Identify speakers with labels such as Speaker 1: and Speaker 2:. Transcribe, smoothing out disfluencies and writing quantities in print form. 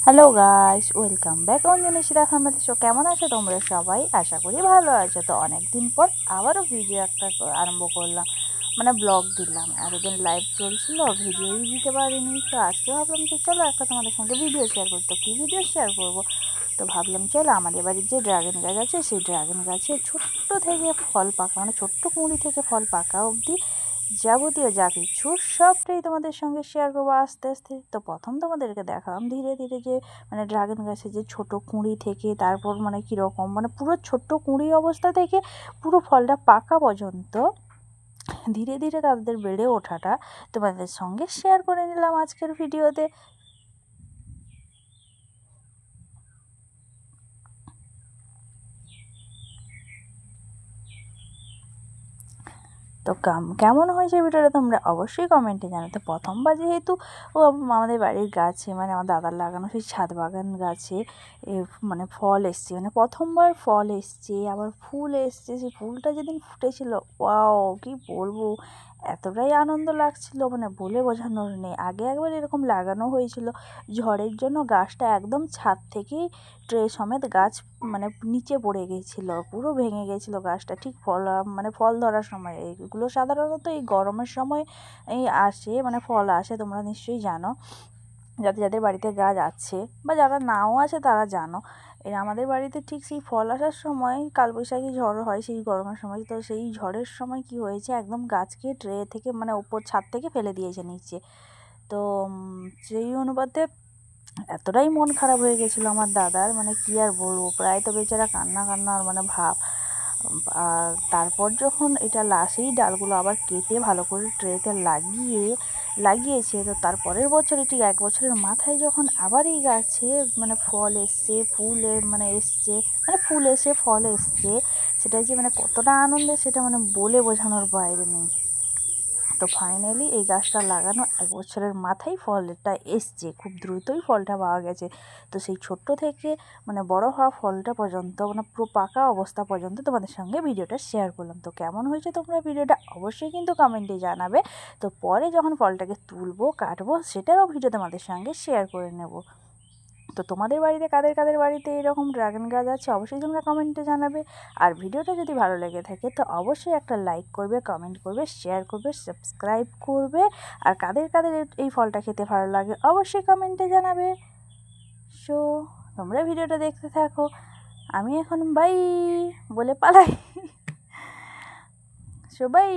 Speaker 1: Hello guys, welcome back Anjani শিরা family show. কেমন আছো তোমরা সবাই? আশা করি ভালো আছো। তো অনেক দিন পর আবারও ভিডিও একটা আরম্ভ করলাম, মানে ব্লগ দিলাম। এতদিন লাইভ চলছিল, ভিডিওই দিতে পারিনি। তো আজকে ভাবলাম যে চলো একটা তোমাদের সঙ্গে ভিডিও শেয়ার করতে। কী ভিডিও শেয়ার করবো? তো ভাবলাম চলো আমাদের বাড়ির যে ড্রাগন গাছ আছে, সেই ড্রাগন গাছে ছোট্ট থেকে ফল পাকা, মানে ছোট্ট কুঁড়ি থেকে ফল পাকা অবধি যাবতীয় যা কিছু সবটাই তোমাদের সঙ্গে শেয়ার করবো আস্তে আস্তে। তো প্রথম তোমাদেরকে দেখালাম ধীরে ধীরে যে মানে ড্রাগন গাছে যে ছোট কুঁড়ি থেকে তারপর মানে কীরকম, মানে পুরো ছোট্ট কুঁড়ি অবস্থা থেকে পুরো ফলটা পাকা পর্যন্ত ধীরে ধীরে তাদের বেড়ে ওঠাটা তোমাদের সঙ্গে শেয়ার করে নিলাম আজকের ভিডিওতে। তো কেমন হয়েছে ভিডিওটা তোমরা অবশ্যই কমেন্টে জানাতে। প্রথমবার যেহেতু আমাদের বাড়ির গাছে, মানে আমার দাদার লাগানো সেই ছাদ বাগান গাছে মানে ফল এসছে, মানে প্রথমবার ফল এসছে, আবার ফুল এসছে। সেই ফুলটা যেদিন ফুটেছিল, ওয়াও কি বলবো, এতটাই আনন্দ লাগছিল, মানে বলে বোঝানোর নেই। আগে একবার এরকম লাগানো হয়েছিল, ঝড়ের জন্য গাছটা একদম ছাদ থেকেই ট্রে সমেত গাছ মানে নিচে পড়ে গেছিলো, পুরো ভেঙে গেছিলো গাছটা ঠিক মানে ফল ধরার সময়। এইগুলো সাধারণত এই গরমের সময় এই আসে, মানে ফল আসে, তোমরা নিশ্চয়ই জানো। যাদের যাদের বাড়িতে গাছ আছে বা যারা নাও আছে তারা জানো। আমাদের বাড়িতে ঠিক সেই ফল আসার সময় কালবৈশাখী ঝড় হয় সেই গরমের সময়। তো সেই ঝড়ের সময় কি হয়েছে, একদম গাছকে ট্রে থেকে মানে ওপর ছাদ থেকে ফেলে দিয়েছে নিচে। তো সেই অনুপাতে এতটাই মন খারাপ হয়ে গেছিলো আমার দাদার, মানে কি আর বলবো, প্রায় তো বেচারা কান্না কান্নার মানে ভাব। আর তারপর যখন এটা সেই ডালগুলো আবার কেটে ভালো করে ট্রেতে লাগিয়েছে, তো তারপরের বছরে ঠিক 1 বছরের মাথায় যখন আবার এই গাছে মানে ফল এসছে, মানে এসছে, মানে ফুল এসে ফল এসছে, সেটা যে মানে কতটা আনন্দের সেটা মানে বলে বোঝানোর বাইরে নেই। তো ফাইনালি এই গাছটা লাগানো 1 বছরের মাথায় ফলটা এসছে, খুব দ্রুতই ফলটা পাওয়া গেছে। তো সেই ছোট্ট থেকে মানে বড় হওয়া ফলটা পর্যন্ত, মানে পুরো পাকা অবস্থা পর্যন্ত তোমাদের সঙ্গে ভিডিওটা শেয়ার করলাম। তো কেমন হয়েছে তোমরা ভিডিওটা অবশ্যই কিন্তু কমেন্টে জানাবে। তো পরে যখন ফলটাকে তুলবো কাটবো সেটারও ভিডিও তোমাদের সঙ্গে শেয়ার করে নেব। তো তোমাদের বাড়িতে কাদের কাদের বাড়িতে এরকম ড্রাগন গাছ আছে অবশ্যই তোমরা কমেন্টে জানাবে। আর ভিডিওটা যদি ভালো লেগে থাকে তো অবশ্যই একটা লাইক করবে, কমেন্ট করবে, শেয়ার করবে, সাবস্ক্রাইব করবে। আর কাদের কাদের এই ফলটা খেতে ভালো লাগে অবশ্যই কমেন্টে জানাবে। সো তোমরা ভিডিওটা দেখতে থাকো, আমি এখন বাই বলে পালাই। So by.